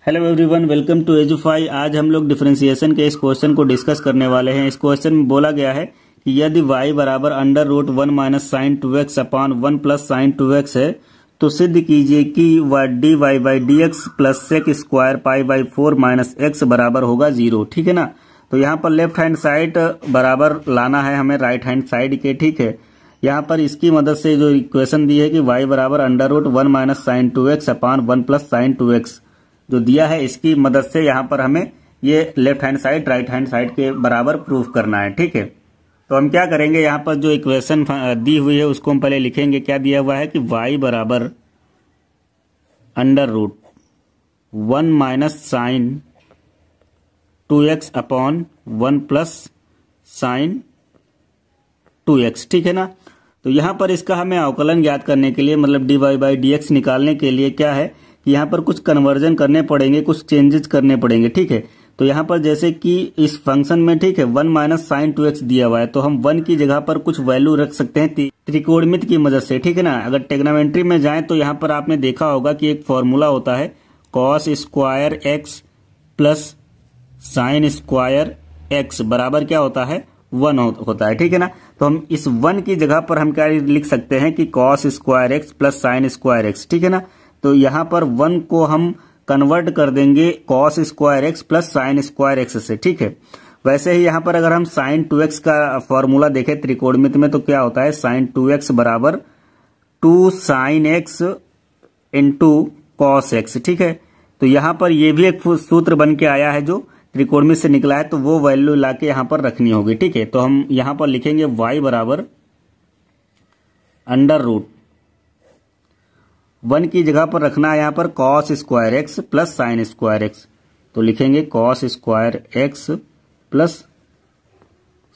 Hello everyone, welcome to Edufy. आज हम लोग डिफरेंशिएशन के इस क्वेश्चन को डिस्कस करने वाले हैं। इस क्वेश्चन में बोला गया है कि यदि y बराबर under root 1 minus sine 2x upon 1 plus sine 2x है तो सिद्ध कीजिए कि dy by D X plus sec square pi by 4 minus X बराबर होगा 0। ठीक है ना। तो यहाँ पर लेफ्ट हैंड साइड बराबर लाना है हमें राइट हैंड साइड के। ठीक है, यहाँ पर इसकी मदद से जो इक्वेशन दी है कि y बराबर under root 1 minus sine 2x upon 1 plus sine 2x जो दिया है, इसकी मदद से यहाँ पर हमें ये left hand side right hand side के बराबर प्रूफ करना है। ठीक है, तो हम क्या करेंगे, यहाँ पर जो इक्वेशन दी हुई है उसको हम पहले लिखेंगे। क्या दिया हुआ है कि y बराबर under root 1 minus sine 2x upon 1 plus sine 2x। ठीक है ना। तो यहाँ पर इसका हमें अवकलन ज्ञात करने के लिए, मतलब dy बाई डी एक्स निकालने के लिए क्या है कि यहाँ पर कुछ कन्वर्जन करने पड़ेंगे, कुछ चेंजेस करने पड़ेंगे। ठीक है, तो यहाँ पर जैसे कि इस फंक्शन में, ठीक है, 1 माइनस साइन 2x दिया हुआ है तो हम 1 की जगह पर कुछ वैल्यू रख सकते हैं त्रिकोणमिति की मदद से। ठीक है ना। अगर टेग्नोमेट्री में जाएं तो यहाँ पर आपने देखा होगा कि एक फॉर्मूला होता है cos square x plus sine square x बराबर क्या होता है, 1 होता है। ठीक है ना। तो हम इस 1 की जगह पर हम क्या लिख सकते हैं कि cos square x plus sine square x. ठीक है ना। तो यहाँ पर 1 को हम कन्वर्ट कर देंगे cos square x plus sine square x से। ठीक है, वैसे ही यहाँ पर अगर हम साइन 2x का फॉर्मूला देखें त्रिकोणमिति में तो क्या होता है, साइन 2x बराबर 2 sine x into cos X. ठीक है, तो यहाँ पर ये भी एक सूत्र बन के आया है जो त्रिकोणमिति से निकला है, तो वो वैल्यू लाके यहाँ पर रखनी होगी। ठीक है, तो हम यहाँ पर लिखेंगे y बराबर अंडर रूट 1 की जगह पर रखना है यहाँ पर cos square x plus sine square x, तो लिखेंगे cos square x plus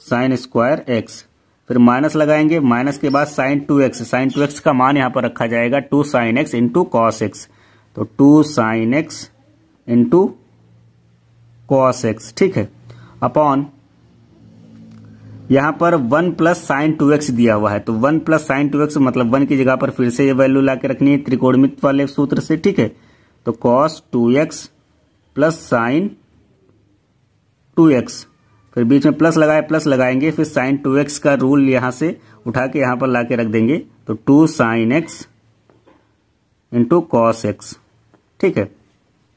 sine square x, फिर माइनस लगाएंगे, माइनस के बाद साइन 2x, साइन 2x का मान यहाँ पर रखा जाएगा 2 sine x into cos x, तो 2 sine x into cos X. ठीक है, अपॉन यहाँ पर 1 प्लस साइन 2x दिया हुआ है, तो 1 प्लस साइन 2x मतलब 1 की जगह पर फिर से ये वैल्यू लाके रखनी है त्रिकोणमिति वाले सूत्र से। ठीक है, तो cos 2x plus sine 2x, फिर बीच में प्लस लगाए, प्लस लगाएंगे, फिर साइन 2x का रूल यहां से उठा के यहां पर लाके रख देंगे, तो 2 sine x into cos X. ठीक है,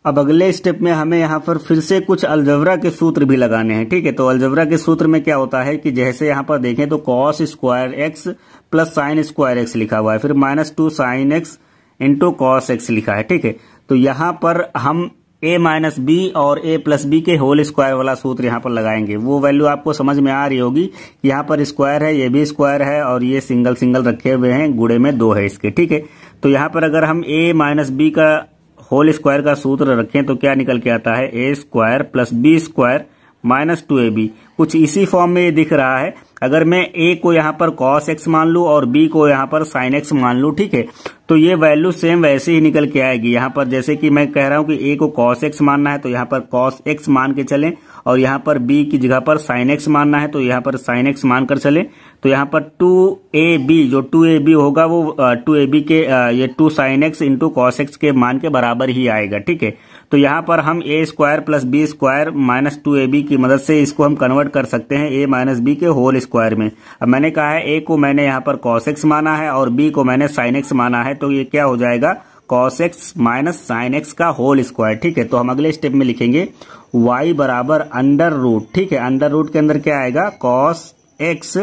अब अगले स्टेप में हमें यहाँ पर फिर से कुछ अलजेब्रा के सूत्र भी लगाने हैं। ठीक है, तो अलजेब्रा के सूत्र में क्या होता है कि जैसे यहाँ पर देखें तो cos square x plus sine square x लिखा हुआ है, फिर minus 2 sine x into cos x लिखा है। ठीक है, तो यहाँ पर हम a माइनस बी और a प्लस बी के होल स्क्वायर वाला सूत्र यहाँ पर लगाएंगे। वो वैल्यू आपको समझ में आ रही होगी, यहाँ पर स्क्वायर है, ये भी स्क्वायर है और ये सिंगल सिंगल रखे हुए हैं, गुणे में 2 है इसके। ठीक है, तो यहाँ पर अगर हम a माइनस बी का होल स्क्वायर का सूत्र रखें तो क्या निकल के आता है, A square plus B square minus 2ab। कुछ इसी फॉर्म में ये दिख रहा है। अगर मैं a को यहाँ पर cos x मान लूं और b को यहाँ पर sin x मान लूं, ठीक है, तो ये वैल्यू सेम वैसे ही निकल के आएगी। यहाँ पर जैसे कि मैं कह रहा हूं कि a को cos x मानना है तो यहाँ पर cos x मान के चलें, और यहाँ पर b की जगह पर sin x मानना है तो यहाँ पर sin x मान कर चलें। तो यहाँ पर 2ab, जो 2ab होगा वो 2ab के ये 2 sin x into cos x के मान के बराबर ही आएगा। ठीक है, तो यहाँ पर हम a square plus B square minus 2ab की मदद से इसको हम कन्वर्ट कर सकते हैं a माइनस बी के होल स्क्वायर में। अब मैंने कहा है a को मैंने यहाँ पर cos x माना है और b को मैंने sin x माना है, तो ये क्या हो जाएगा, cos x minus sin x का होल स्क्वायर। ठीक है, तो हम अगले स्टेप में लिखेंगे y बराबर अंडर रूट, ठीक है, अंडर रूट के अंदर क्या आएगा, cos x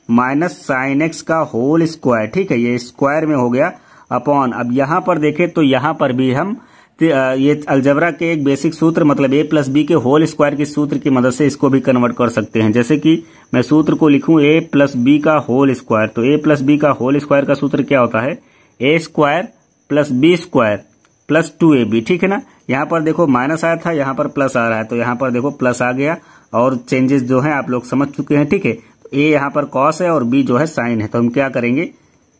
minus sine X का होल स्क्वायर। ठीक है, ये स्क्वायर में हो गया, अपॉन, अब यहाँ पर देखें तो यहाँ पर भी हम ये अलजेब्रा के एक बेसिक सूत्र, मतलब a प्लस बी के होल स्क्वायर के सूत्र की मदद से इसको भी कन्वर्ट कर सकते हैं। जैसे कि मैं सूत्र को लिखूं a प्लस बी का होल स्क्वायर, तो a प्लस बी का होल स्क्वायर का सूत्र क्या होता है, a square plus B square plus 2ab। ठीक है ना, यहाँ पर देखो माइनस आया था, यहाँ पर प्लस आ रहा है, तो यहाँ पर देखो प्लस आ गया, और चेंजेस जो है आप लोग समझ चुके हैं। ठीक है, तो a यहाँ पर cos है और b जो है साइन है, तो हम क्या करेंगे,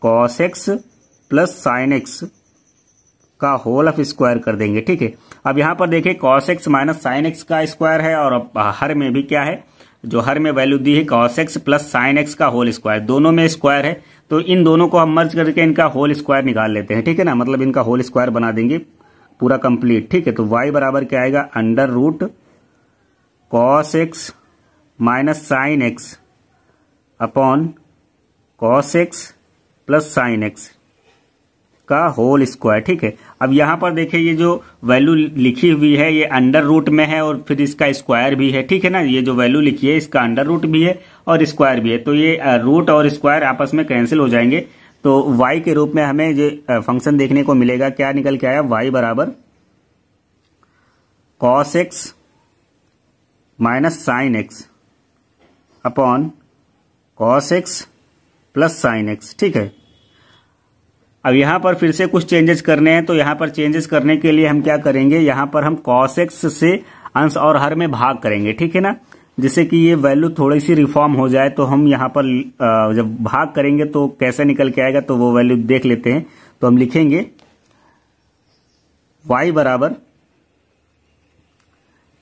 cos x plus sign x का होल ऑफ स्क्वायर कर देंगे। ठीक है, अब यहाँ पर देखिए cos x minus sine x का स्क्वायर है, और हर में भी क्या है, जो हर में वैल्यू दी है cos x plus sign x का होल स्क्वायर, दोनों में स्क्वायर है, तो इन दोनों को हम मर्ज करके इनका होल स्क्वायर निकाल लेते हैं। ठीक है ना, मतलब इनका होल स्क्वायर बना देंगे पूरा कंप्लीट, ठीक है। तो y बराबर क्या आएगा, under root cos X minus sine X upon cos X plus sine X का होल स्क्वायर, ठीक है। अब यहां पर देखिए ये जो वैल्यू लिखी हुई है ये अंडर रूट में है और फिर इसका स्क्वायर भी है, ठीक है ना। ये जो वैल्यू लिखी है इसका अंडर रूट भी है और स्क्वायर भी है, तो ये रूट और स्क्वायर आपस में कैंसिल हो जाएंगे। तो y के रूप में हमें जो फंक्शन देखने को मिलेगा, क्या निकल के आया, y बराबर cos X minus sine X upon cos X plus sine x, ठीक है। अब यहां पर फिर से कुछ चेंजेस करने हैं, तो यहां पर चेंजेस करने के लिए हम क्या करेंगे, यहां पर हम cos x से अंश और हर में भाग करेंगे, ठीक है ना, जिससे कि ये वैल्यू थोड़ी सी रिफॉर्म हो जाए। तो हम यहां पर जब भाग करेंगे तो कैसे निकल के आएगा, तो वो वैल्यू देख लेते हैं। तो हम लिखेंगे y बराबर,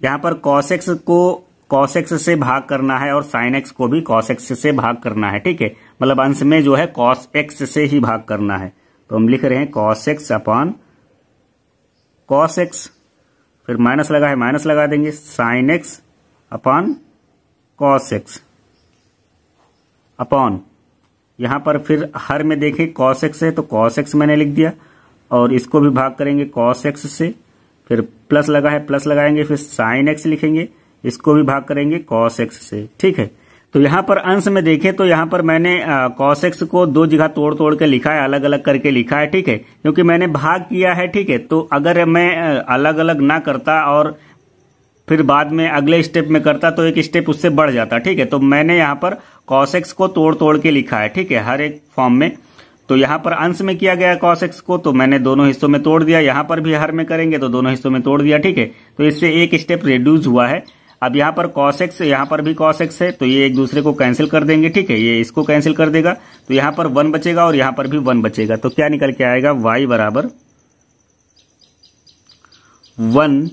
यहां पर cos x को cos x से भाग करना है और sin x को भी cos x से भाग करना है, ठीक है। मतलब अंश में जो है cos x से ही भाग करना है। तो हम लिख रहे हैं cos x upon cos x, फिर माइनस लगा है माइनस लगा देंगे, sin x upon cos x upon, यहां पर फिर हर में देखें cos x है तो cos x मैंने लिख दिया और इसको भी भाग करेंगे cos x से, फिर प्लस लगा है प्लस लगाएंगे, फिर sin x लिखेंगे, इसको भी भाग करेंगे cos x से, ठीक है। तो यहां पर अंश में देखें तो यहां पर मैंने cos x को दो जगह तोड़ तोड़ के लिखा है, अलग अलग करके लिखा है, ठीक है, क्योंकि मैंने भाग किया है, ठीक है। तो अगर मैं अलग अलग ना करता और फिर बाद में अगले स्टेप में करता तो एक स्टेप उससे बढ़ जाता, ठीक है। तो मैंने यहाँ पर cos x को तोड़ तोड़ के लिखा है, ठीक है, हर एक फॉर्म में। तो यहाँ पर अंश में किया गया cos x को, तो मैंने दोनों हिस्सों में तोड़ दिया, यहाँ पर भी हर में करेंगे तो दोनों हिस्सों में तोड़ दिया, ठीक है। तो इससे एक स्टेप रिड्यूस हुआ है। अब यहाँ पर cos x, यहाँ पर भी cos x है, तो ये एक दूसरे को कैंसिल कर देंगे, ठीक है, ये इसको कैंसिल कर देगा, तो यहाँ पर 1 बचेगा और यहाँ पर भी 1 बचेगा। तो क्या निकल के आएगा, y बराबर 1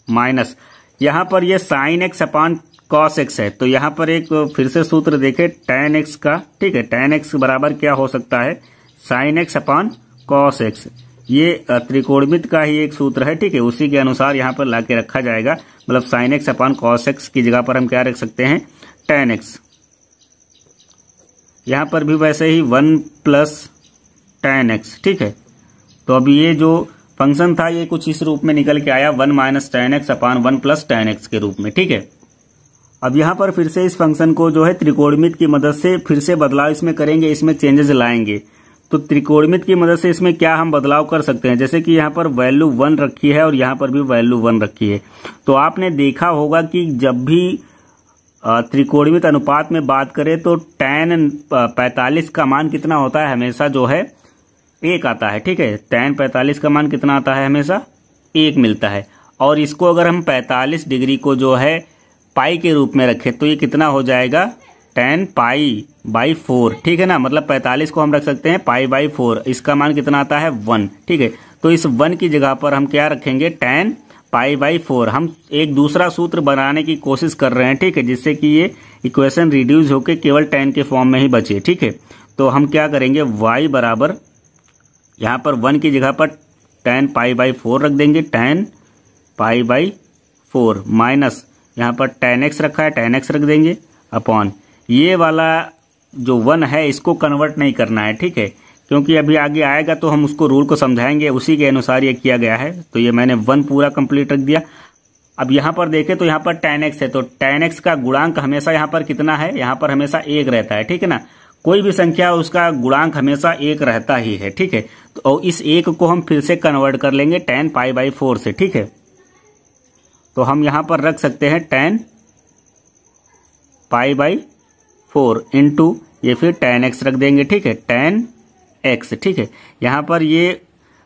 माइनस, यहाँ पर ये sin x upon cos x है, तो यहाँ पर एक फिर से सूत्र देखें tan x का, ठीक है। tan x बराबर क्या हो सकता है, sin x upon cos x, ये त्रिकोणमित का ही एक सूत्र है, ठीक है, उसी के अनुसार यहाँ पर लाके रखा जाएगा। मतलब sin x upon cos x की जगह पर हम क्या रख सकते हैं, tan x। यहाँ पर भी वैसे ही 1 प्लस tan x, ठीक है। तो अब ये जो फंक्शन था ये कुछ इस रूप में निकल के आया, 1 minus tan x upon 1 plus tan x के रूप में, ठीक है। अब यहाँ पर फिर से इस फंक्शन को जो है त्रिकोणमित की मदद से फिर से बदलाव इसमें करेंगे, इसमें चेंजेस लाएंगे। तो त्रिकोणमित की मदद से इसमें क्या हम बदलाव कर सकते हैं, जैसे कि यहाँ पर वैल्यू 1 रखी है और यहाँ पर भी वैल्यू 1 रखी है। तो आपने देखा होगा कि जब भी त्रिकोणमित अनुपात में बात करें तो tan 45 का मान कितना होता है, हमेशा जो है 1 आता है, ठीक है। tan 45 का मान कितना आता है, हमेशा 1 मिलता है। और इसको अगर हम 45 डिग्री को जो है पाई के रूप में रखें तो ये कितना हो जाएगा, tan पाई बाई 4, ठीक है ना। मतलब 45 को हम रख सकते हैं पाई बाई 4, इसका मान कितना आता है 1, ठीक है। तो इस 1 की जगह पर हम क्या रखेंगे, tan पाई बाई 4। हम एक दूसरा सूत्र बनाने की कोशिश कर रहे हैं, ठीक है, जिससे कि ये इक्वेशन रिड्यूस होकर केवल tan के फॉर्म में ही बचे, ठीक है। तो हम क्या करेंगे, y बराबर यहाँ पर 1 की जगह पर tan पाई बाई 4 रख देंगे, tan पाई बाई 4 माइनस यहाँ पर tan x रखा है, tan x रख देंगे अपॉन ये वाला जो 1 है इसको कन्वर्ट नहीं करना है, ठीक है, क्योंकि अभी आगे आएगा तो हम उसको रूल को समझाएंगे, उसी के अनुसार ये किया गया है। तो ये मैंने 1 पूरा कंप्लीट रख दिया। अब यहाँ पर देखें तो यहाँ पर tan x है, तो tan x का गुणांक हमेशा यहाँ पर कितना है, यहाँ पर हमेशा 1 रहता है, ठीक है ना। कोई भी संख्या उसका गुणांक हमेशा 1 रहता ही है, ठीक है। तो इस 1 को हम फिर से कन्वर्ट कर लेंगे tan पाई बाई 4 से, ठीक है। तो हम यहाँ पर रख सकते हैं tan पाई बाई 4 इंटू ये फिर tan x रख देंगे, ठीक है, tan x, ठीक है। यहाँ पर ये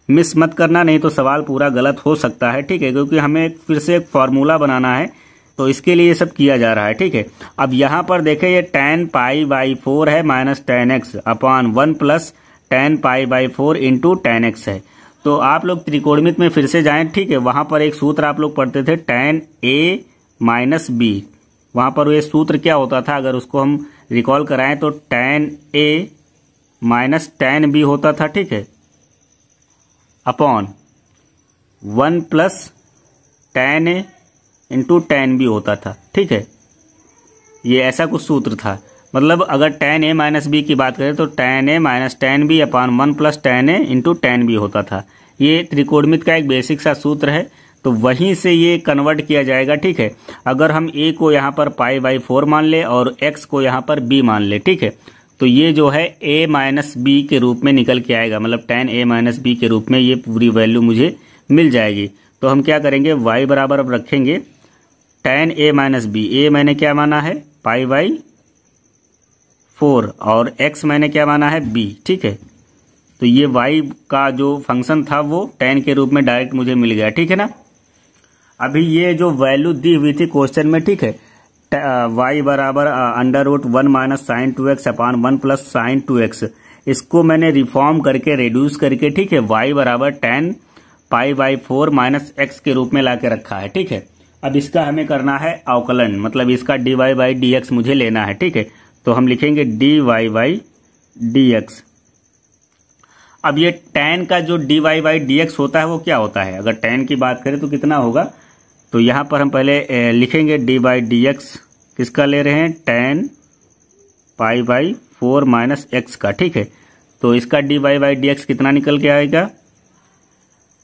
मिस मत करना, नहीं तो सवाल पूरा गलत हो सकता है, ठीक है, क्योंकि हमें फिर से एक फॉर्मूला बनाना है, तो इसके लिए ये सब किया जा रहा है, ठीक है। अब यहाँ पर देखें ये tan पाई बाई 4 है minus tan x upon 1 plus tan pi by 4 into tan x है। तो आप लोग त्रिकोणमित में फिर से जाएं, ठीक है, वहां पर एक सूत्र आप लोग पढ़ते थे tan a माइनस b। वहां पर ये सूत्र क्या होता था, अगर उसको हम रिकॉल कराएं तो tan a minus tan b होता था, ठीक है, upon 1 plus tan A into tan B होता था। ठीक है, ये ऐसा कुछ सूत्र था। मतलब अगर tan A माइनस बी की बात करें तो tan A minus tan B upon 1 plus tan A into tan B होता था। ये त्रिकोणमिति का एक बेसिक सा सूत्र है, तो वहीं से ये कन्वर्ट किया जाएगा। ठीक है, अगर हम a को यहाँ पर पाई बाई 4 मान ले और x को यहाँ पर b मान ले, ठीक है, तो ये जो है a माइनस बी के रूप में निकल के आएगा। मतलब tan a माइनस बी के रूप में ये पूरी वैल्यू मुझे मिल जाएगी। तो हम क्या करेंगे, y बराबर अब रखेंगे tan a minus B. a मैंने क्या माना है, पाई बाई 4, और x मैंने क्या माना है, b। ठीक है, तो ये y का जो फंक्शन था वो tan के रूप में डायरेक्ट मुझे मिल गया। ठीक है ना। अभी ये जो वैल्यू दी हुई थी क्वेश्चन में, ठीक है, y बराबर under root 1 minus sine 2x upon 1 plus sine 2x, इसको मैंने रिफॉर्म करके रिड्यूस करके, ठीक है, y बराबर tan pi by 4 minus x के रूप में ला के रखा है। ठीक है, अब इसका हमें करना है अवकलन, मतलब इसका dy बाई डी एक्स मुझे लेना है। ठीक है, तो हम लिखेंगे dy बाई डी एक्स। अब ये tan का जो dy बाई डी एक्स होता है वो क्या होता है, अगर tan की बात करें तो कितना होगा, तो यहां पर हम पहले लिखेंगे dy बाई डी एक्स, किसका ले रहे हैं, tan pi by 4 minus X का। ठीक है, तो इसका dy बाई डी एक्स कितना निकल के आएगा,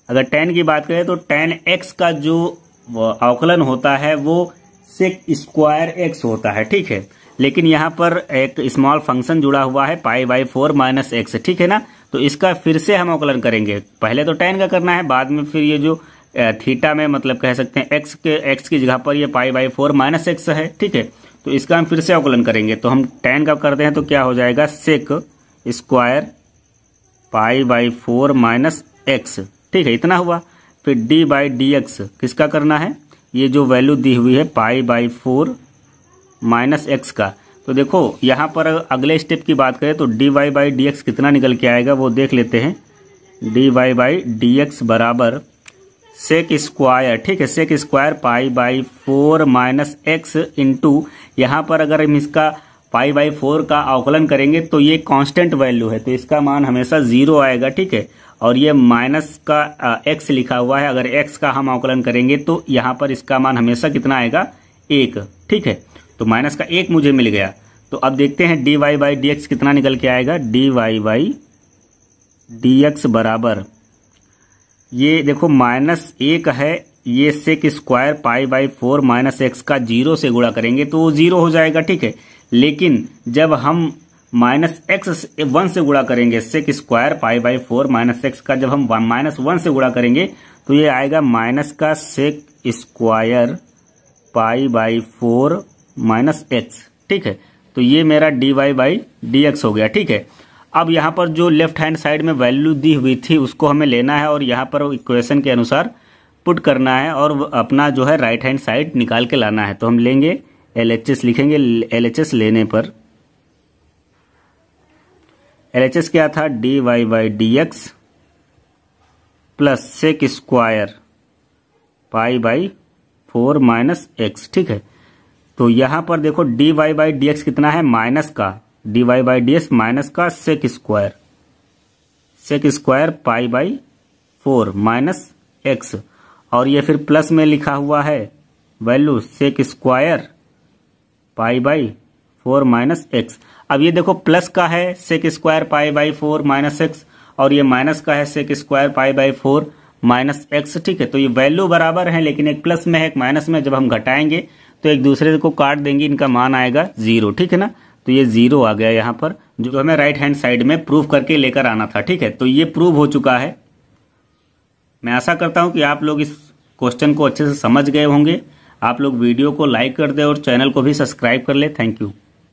अगर tan की बात करें तो tan x का जो अवकलन होता है वो सेक स्क्वायर x होता है। ठीक है, लेकिन यहाँ पर एक स्मॉल फंक्शन जुड़ा हुआ है पाई बाई 4 माइनस एक्स। ठीक है ना, तो इसका फिर से हम अवकलन करेंगे। पहले तो tan का करना है, बाद में फिर ये जो थीटा में मतलब कह सकते हैं x की जगह पर ये पाई बाई 4 माइनस एक्स है। ठीक है, तो इसका हम फिर से अवकलन करेंगे। तो हम tan का करते हैं तो क्या हो जाएगा, sec square pi by 4 minus X. ठीक है, इतना हुआ। फिर डी बाई डी एक्स किसका करना है, ये जो वैल्यू दी हुई है पाई बाई 4 माइनस एक्स का। तो देखो यहाँ पर अगले स्टेप की बात करें तो D Y by D X कितना निकल के आएगा वो देख लेते हैं। D Y by D X बराबर सेक स्क्वायर, ठीक है, sec square pi by 4 minus X into, यहाँ पर अगर हम इसका पाई बाई 4 का अवकलन करेंगे तो ये कांस्टेंट वैल्यू है, तो इसका मान हमेशा 0 आएगा। ठीक है, और ये माइनस का x लिखा हुआ है, अगर x का हम अवकलन करेंगे तो यहाँ पर इसका मान हमेशा कितना आएगा, 1। ठीक है, तो माइनस का 1 मुझे मिल गया। तो अब देखते हैं D Y by D X कितना निकल के आएगा। D Y by D X बराबर, ये देखो -1 है, ये sec square pi by 4 minus X का 0 से गुणा करेंगे तो वो 0 हो जाएगा। ठीक है, लेकिन जब हम -1 से गुणा करेंगे, sec square pi by 4 minus X का जब हम -1 से गुणा करेंगे तो ये आएगा माइनस का sec square pi by 4 minus X. ठीक है, तो ये मेरा D Y by D X हो गया। ठीक है, अब यहाँ पर जो लेफ्ट हैंड साइड में वैल्यू दी हुई थी उसको हमें लेना है और यहाँ पर इक्वेशन के अनुसार पुट करना है और अपना जो है राइट हैंड साइड निकाल के लाना है। तो हम लेंगे LHS, लिखेंगे LHS लेने पर LHS क्या था, D Y by D X plus sec square pi by 4 minus X. ठीक है, तो यहां पर देखो D Y by D X कितना है, माइनस का D Y by D X minus का sec square pi by 4 minus X, और ये फिर प्लस में लिखा हुआ है value sec square pi by 4 minus X. अब ये देखो प्लस का है sec square pi by 4 minus X और ये माइनस का है sec square pi by 4 minus X. ठीक है, तो ये वैल्यू बराबर है लेकिन एक प्लस में है एक माइनस में, जब हम घटाएंगे तो एक दूसरे को काट देंगे, इनका मान आएगा 0। ठीक है ना, तो ये 0 आ गया यहाँ पर, जो हमें राइट हैंड साइड में प्रूव करके लेकर आना था। ठीक है, तो ये प्रूव हो चुका है। मैं आशा करता हूं कि आप लोग इस क्वेश्चन को अच्छे से समझ गए होंगे। आप लोग वीडियो को लाइक कर दें और चैनल को भी सब्सक्राइब कर ले। Thank you.